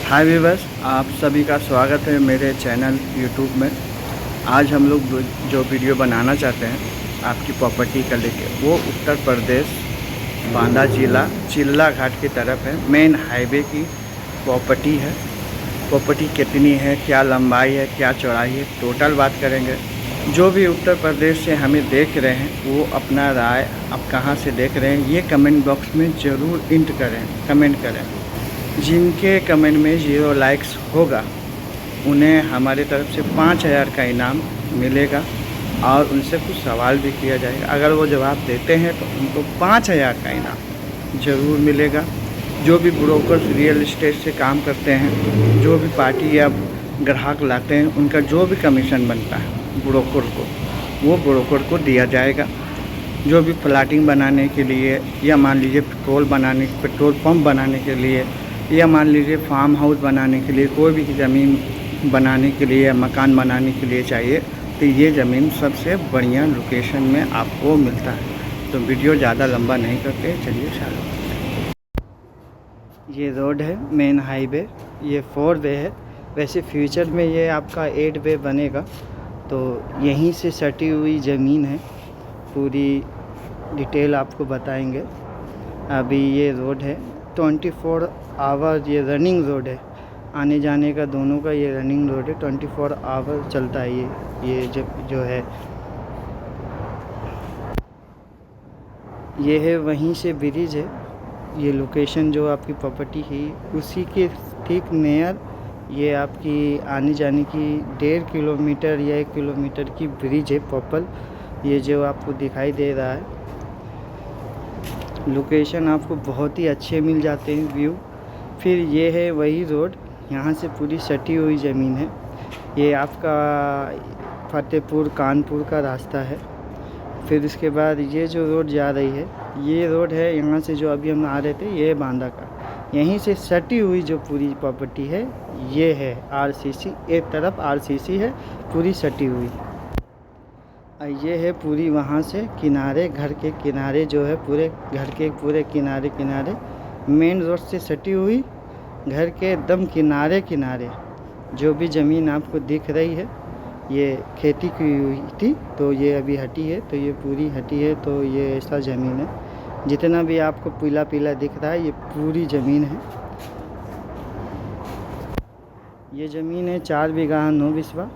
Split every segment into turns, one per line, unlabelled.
हाय viewers, आप सभी का स्वागत है मेरे चैनल यूट्यूब में। आज हम लोग जो वीडियो बनाना चाहते हैं आपकी प्रॉपर्टी का लेके, वो उत्तर प्रदेश बांदा जिला चिल्ला घाट की तरफ है। मेन हाईवे की प्रॉपर्टी है। प्रॉपर्टी कितनी है, क्या लंबाई है, क्या चौड़ाई है, टोटल बात करेंगे। जो भी उत्तर प्रदेश से हमें देख रहे हैं वो अपना राय आप कहाँ से देख रहे हैं ये कमेंट बॉक्स में ज़रूर इंट करें, कमेंट करें। जिनके कमेंट में 0 लाइक्स होगा उन्हें हमारे तरफ से 5000 का इनाम मिलेगा और उनसे कुछ सवाल भी किया जाएगा। अगर वो जवाब देते हैं तो उनको 5000 का इनाम ज़रूर मिलेगा। जो भी ब्रोकर रियल एस्टेट से काम करते हैं, जो भी पार्टी या ग्राहक लाते हैं, उनका जो भी कमीशन बनता है ब्रोकर को, वो ब्रोकर को दिया जाएगा। जो भी प्लाटिंग बनाने के लिए या मान लीजिए पेट्रोल पंप बनाने के लिए या मान लीजिए फार्म हाउस बनाने के लिए, कोई भी ज़मीन बनाने के लिए या मकान बनाने के लिए चाहिए तो ये ज़मीन सबसे बढ़िया लोकेशन में आपको मिलता है। तो वीडियो ज़्यादा लंबा नहीं करते, चलिए चलो। ये रोड है मेन हाईवे, ये 4 वे है। वैसे फ्यूचर में ये आपका 8 वे बनेगा। तो यहीं से सटी हुई ज़मीन है, पूरी डिटेल आपको बताएंगे। अभी ये रोड है 24 आवर, ये रनिंग रोड है, आने जाने का दोनों का ये रनिंग रोड है। 24 आवर चलता है ये जो है ये है। वहीं से ब्रिज है। ये लोकेशन जो आपकी प्रॉपर्टी है उसी के ठीक नियर ये आपकी आने जाने की 1.5 किलोमीटर या 1 किलोमीटर की ब्रिज है प्रॉपर। ये जो आपको दिखाई दे रहा है, लोकेशन आपको बहुत ही अच्छे मिल जाते हैं व्यू। फिर ये है वही रोड, यहाँ से पूरी सटी हुई ज़मीन है। ये आपका फतेहपुर कानपुर का रास्ता है। फिर उसके बाद ये जो रोड जा रही है, ये रोड है यहाँ से जो अभी हम आ रहे थे, ये बांदा का। यहीं से सटी हुई जो पूरी प्रॉपर्टी है ये है आरसीसी। एक तरफ आरसीसी है पूरी सटी हुई, और ये है पूरी वहाँ से किनारे, घर के किनारे जो है, पूरे घर के पूरे किनारे किनारे मेन रोड से सटी हुई, घर के एकदम किनारे किनारे जो भी ज़मीन आपको दिख रही है, ये खेती की हुई थी तो ये अभी हटी है, तो ये पूरी हटी है। तो ये ऐसा ज़मीन है, जितना भी आपको पीला पीला दिख रहा है ये पूरी ज़मीन है। ये ज़मीन है 4 बीघा 9 बिस्वा।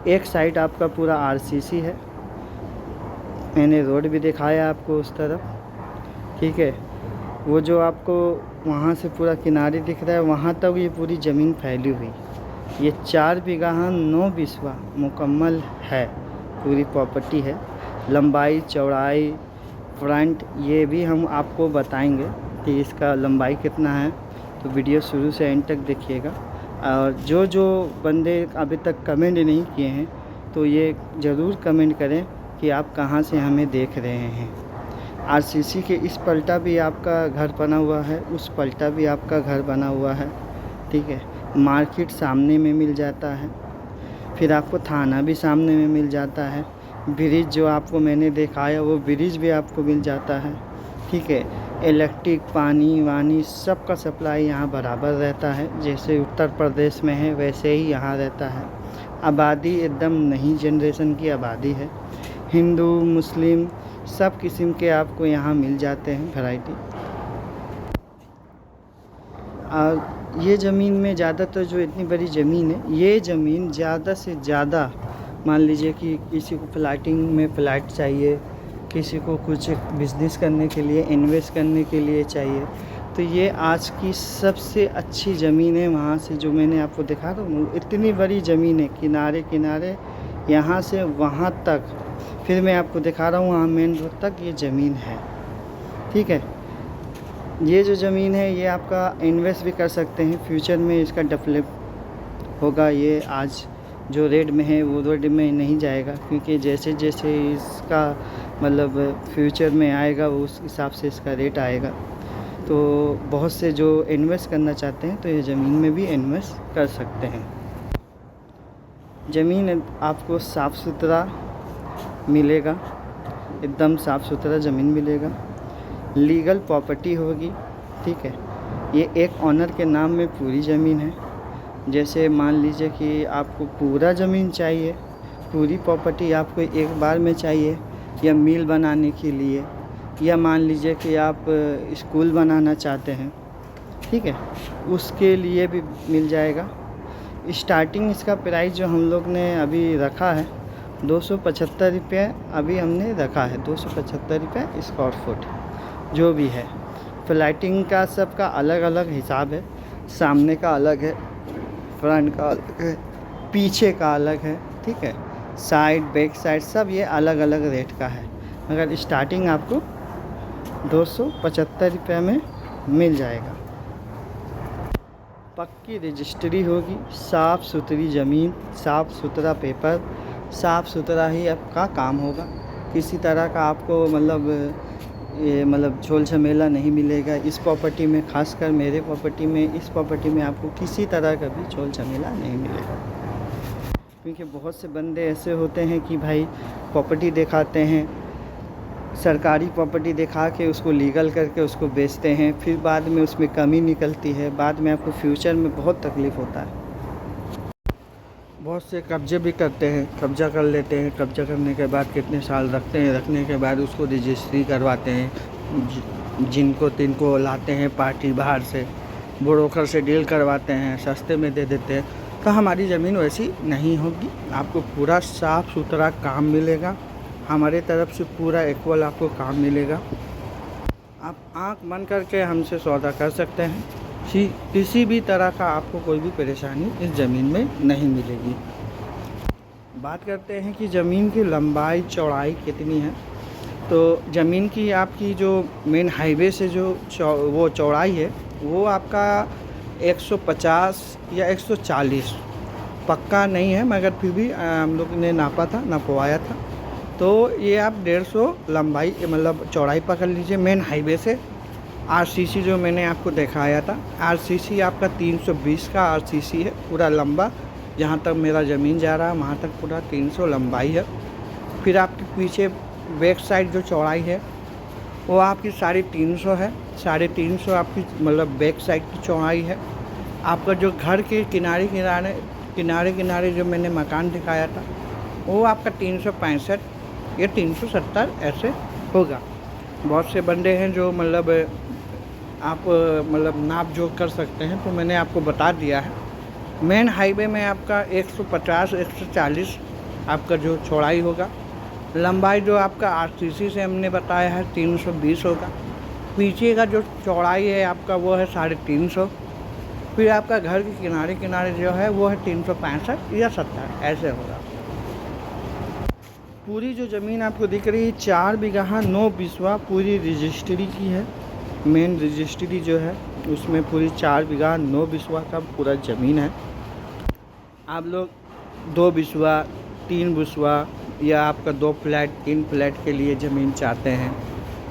एक साइड आपका पूरा आरसीसी है। मैंने रोड भी दिखाया आपको उस तरफ, ठीक है। वो जो आपको वहाँ से पूरा किनारे दिख रहा है वहाँ तक ये पूरी ज़मीन फैली हुई। ये 4 बीघा 9 बिस्वा मुकम्मल है, पूरी प्रॉपर्टी है। लंबाई चौड़ाई फ्रंट ये भी हम आपको बताएंगे कि इसका लंबाई कितना है। तो वीडियो शुरू से एंड तक देखिएगा। और जो बंदे अभी तक कमेंट नहीं किए हैं तो ये ज़रूर कमेंट करें कि आप कहाँ से हमें देख रहे हैं। आरसीसी के इस पलटा भी आपका घर बना हुआ है, उस पलटा भी आपका घर बना हुआ है, ठीक है। मार्केट सामने में मिल जाता है, फिर आपको थाना भी सामने में मिल जाता है। ब्रिज जो आपको मैंने दिखाया वो ब्रिज भी आपको मिल जाता है, ठीक है। इलेक्ट्रिक पानी वानी सब का सप्लाई यहाँ बराबर रहता है, जैसे उत्तर प्रदेश में है वैसे ही यहाँ रहता है। आबादी एकदम नई जनरेशन की आबादी है। हिंदू मुस्लिम सब किस्म के आपको यहाँ मिल जाते हैं वैरायटी। और ये ज़मीन में ज़्यादातर जो इतनी बड़ी ज़मीन है, ये ज़मीन ज़्यादा से ज़्यादा, मान लीजिए कि किसी को फ्लैटिंग में फ्लैट चाहिए, किसी को कुछ बिज़नेस करने के लिए, इन्वेस्ट करने के लिए चाहिए, तो ये आज की सबसे अच्छी ज़मीन है। वहाँ से जो मैंने आपको दिखा रहा हूँ इतनी बड़ी ज़मीन है, किनारे किनारे यहाँ से वहाँ तक। फिर मैं आपको दिखा रहा हूँ वहाँ मेन रोड तक ये ज़मीन है, ठीक है। ये जो ज़मीन है ये आपका इन्वेस्ट भी कर सकते हैं, फ्यूचर में इसका डेवलप होगा। ये आज जो रेट में है वो रेट में नहीं जाएगा, क्योंकि जैसे जैसे इसका मतलब फ्यूचर में आएगा उस हिसाब से इसका रेट आएगा। तो बहुत से जो इन्वेस्ट करना चाहते हैं तो ये ज़मीन में भी इन्वेस्ट कर सकते हैं। ज़मीन आपको साफ़ सुथरा मिलेगा, एकदम साफ़ सुथरा ज़मीन मिलेगा, लीगल प्रॉपर्टी होगी, ठीक है। ये एक ऑनर के नाम में पूरी ज़मीन है। जैसे मान लीजिए कि आपको पूरा ज़मीन चाहिए, पूरी प्रॉपर्टी आपको एक बार में चाहिए, या मिल बनाने के लिए, या मान लीजिए कि आप स्कूल बनाना चाहते हैं, ठीक है, उसके लिए भी मिल जाएगा। स्टार्टिंग इसका प्राइस जो हम लोग ने अभी रखा है 275 रुपये अभी हमने रखा है, 275 रुपये स्क्वायर फुट जो भी है। फ्लैटिंग का सबका अलग अलग हिसाब है, सामने का अलग है, फ्रंट का अलग है, पीछे का अलग है, ठीक है, साइड बैक साइड सब ये अलग अलग रेट का है, मगर स्टार्टिंग आपको 275 रुपये में मिल जाएगा। पक्की रजिस्ट्री होगी, साफ़ सुथरी ज़मीन, साफ़ सुथरा पेपर, साफ़ सुथरा ही आपका काम होगा। किसी तरह का आपको मतलब झोल झमेला नहीं मिलेगा इस प्रॉपर्टी में। खासकर मेरे प्रॉपर्टी में, इस प्रॉपर्टी में आपको किसी तरह का भी झोल झमेला नहीं मिलेगा। क्योंकि बहुत से बंदे ऐसे होते हैं कि भाई प्रॉपर्टी दिखाते हैं, सरकारी प्रॉपर्टी दिखा के उसको लीगल करके उसको बेचते हैं, फिर बाद में उसमें कमी निकलती है, बाद में आपको फ्यूचर में बहुत तकलीफ़ होता है। बहुत से कब्जे भी करते हैं, कब्जा कर लेते हैं, कब्जा करने के बाद कितने साल रखते हैं, रखने के बाद उसको रजिस्ट्री करवाते हैं, जिनको तिनको लाते हैं पार्टी बाहर से, ब्रोकर से डील करवाते हैं, सस्ते में दे देते हैं। तो हमारी ज़मीन वैसी नहीं होगी, आपको पूरा साफ़ सुथरा काम मिलेगा, हमारे तरफ से पूरा इक्वल आपको काम मिलेगा। आप आँख बंद करके हमसे सौदा कर सकते हैं, किसी भी तरह का आपको कोई भी परेशानी इस ज़मीन में नहीं मिलेगी। बात करते हैं कि ज़मीन की लंबाई चौड़ाई कितनी है। तो ज़मीन की आपकी जो मेन हाईवे से जो वो चौड़ाई है वो आपका 150 या 140, पक्का नहीं है मगर फिर भी हम लोग ने नापा था, नपवाया था। तो ये आप 150 लंबाई मतलब चौड़ाई पकड़ लीजिए मेन हाईवे से। आरसीसी जो मैंने आपको दिखाया था, आरसीसी आपका 320 का आरसीसी है पूरा लंबा, जहाँ तक मेरा ज़मीन जा रहा है वहाँ तक पूरा 300 लंबाई है। फिर आपके पीछे बैक साइड जो चौड़ाई है वो आपकी 350 है, 350 आपकी मतलब बैक साइड की चौड़ाई है। आपका जो घर के किनारे किनारे जो मैंने मकान दिखाया था वो आपका 365 या 370 ऐसे होगा। बहुत से बंदे हैं जो आप नाप जोख कर सकते हैं, तो मैंने आपको बता दिया है। मेन हाईवे में आपका 150 140 आपका जो चौड़ाई होगा। लंबाई जो आपका आरसीसी से हमने बताया है 320 होगा। पीछे का जो चौड़ाई है आपका वो है 350। फिर आपका घर के किनारे किनारे जो है वो है 365 या 70 ऐसे होगा। पूरी जो ज़मीन आपको दिख रही है 4 बीघा 9 बिस्वा पूरी रजिस्ट्री की है। मेन रजिस्ट्री जो है उसमें पूरी 4 बीघा 9 बिस्वा का पूरा ज़मीन है। आप लोग 2 बिस्वा 3 बिस्वा या आपका 2 फ्लैट 3 फ्लैट के लिए ज़मीन चाहते हैं,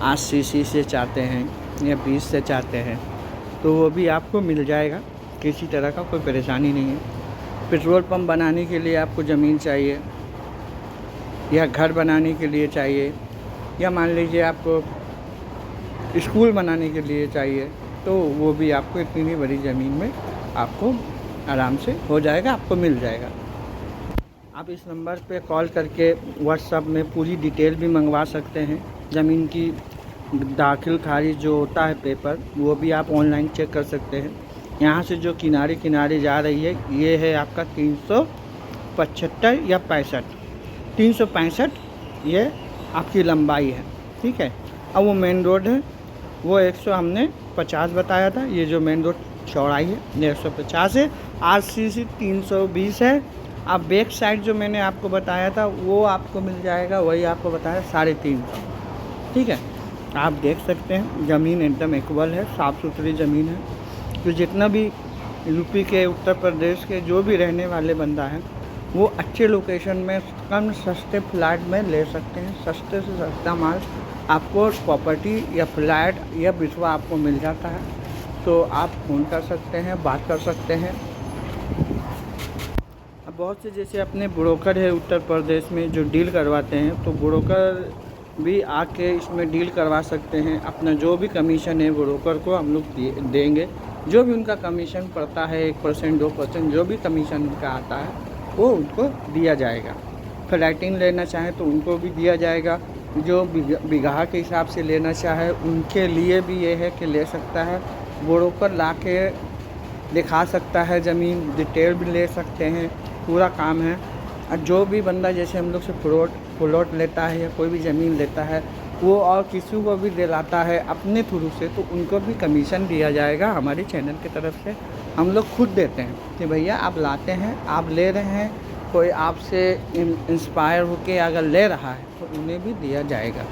8 सीसी से चाहते हैं या 20 से चाहते हैं, तो वो भी आपको मिल जाएगा, किसी तरह का कोई परेशानी नहीं है। पेट्रोल पंप बनाने के लिए आपको ज़मीन चाहिए या घर बनाने के लिए चाहिए या मान लीजिए आपको स्कूल बनाने के लिए चाहिए, तो वो भी आपको इतनी बड़ी ज़मीन में आपको आराम से हो जाएगा, आपको मिल जाएगा। आप इस नंबर पे कॉल करके व्हाट्सएप में पूरी डिटेल भी मंगवा सकते हैं। ज़मीन की दाखिल खारिज जो होता है पेपर, वो भी आप ऑनलाइन चेक कर सकते हैं। यहाँ से जो किनारे किनारे जा रही है ये है आपका 375 या 65, 365 ये आपकी लंबाई है, ठीक है। अब वो मेन रोड है वो 100 हमने 50 बताया था, ये जो मेन रोड चौड़ाई है 150 है। आरसीसी 320 है। अब बैक साइड जो मैंने आपको बताया था वो आपको मिल जाएगा, वही आपको बताया 350, ठीक है। आप देख सकते हैं ज़मीन एकदम इक्वल है, साफ़ सुथरी ज़मीन है। तो जितना भी यूपी के, उत्तर प्रदेश के जो भी रहने वाले बंदा है वो अच्छे लोकेशन में कम सस्ते फ्लैट में ले सकते हैं। सस्ते से सस्ता माल आपको प्रॉपर्टी या फ्लैट या बिस्वा आपको मिल जाता है। तो आप फ़ोन कर सकते हैं, बात कर सकते हैं। अब बहुत से जैसे अपने ब्रोकर है उत्तर प्रदेश में जो डील करवाते हैं, तो ब्रोकर भी आके इसमें डील करवा सकते हैं। अपना जो भी कमीशन है ब्रोकर को हम लोग देंगे, जो भी उनका कमीशन पड़ता है 1% 2% जो भी कमीशन उनका आता है वो उनको दिया जाएगा। फ्लैटिंग लेना चाहें तो उनको भी दिया जाएगा। जो बिगहा के हिसाब से लेना चाहे उनके लिए भी ये है कि ले सकता है, ब्रोकर ला के दिखा सकता है, ज़मीन डिटेल भी ले सकते हैं, पूरा काम है। और जो भी बंदा जैसे हम लोग से प्लॉट लेता है या कोई भी ज़मीन लेता है वो और किसी को भी दिलाता है अपने थ्रू से, तो उनको भी कमीशन दिया जाएगा हमारे चैनल की तरफ से। हम लोग खुद देते हैं कि भैया आप लाते हैं, आप ले रहे हैं, कोई आपसे इंस्पायर होके अगर ले रहा है तो उन्हें भी दिया जाएगा।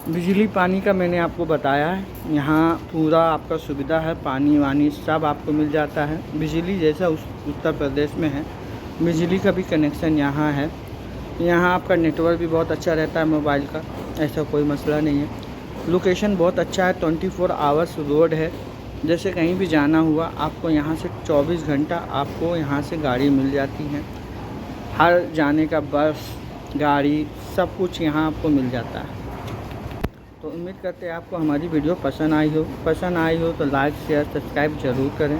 बिजली पानी का मैंने आपको बताया है, यहाँ पूरा आपका सुविधा है, पानी वानी सब आपको मिल जाता है। बिजली जैसा उत्तर प्रदेश में है, बिजली का भी कनेक्शन यहाँ है। यहाँ आपका नेटवर्क भी बहुत अच्छा रहता है मोबाइल का, ऐसा कोई मसला नहीं है। लोकेशन बहुत अच्छा है, 24 आवर्स रोड है। जैसे कहीं भी जाना हुआ आपको यहाँ से 24 घंटा आपको यहाँ से गाड़ी मिल जाती है। हर जाने का बस गाड़ी सब कुछ यहाँ आपको मिल जाता है। तो उम्मीद करते हैं आपको हमारी वीडियो पसंद आई हो तो लाइक शेयर सब्सक्राइब ज़रूर करें।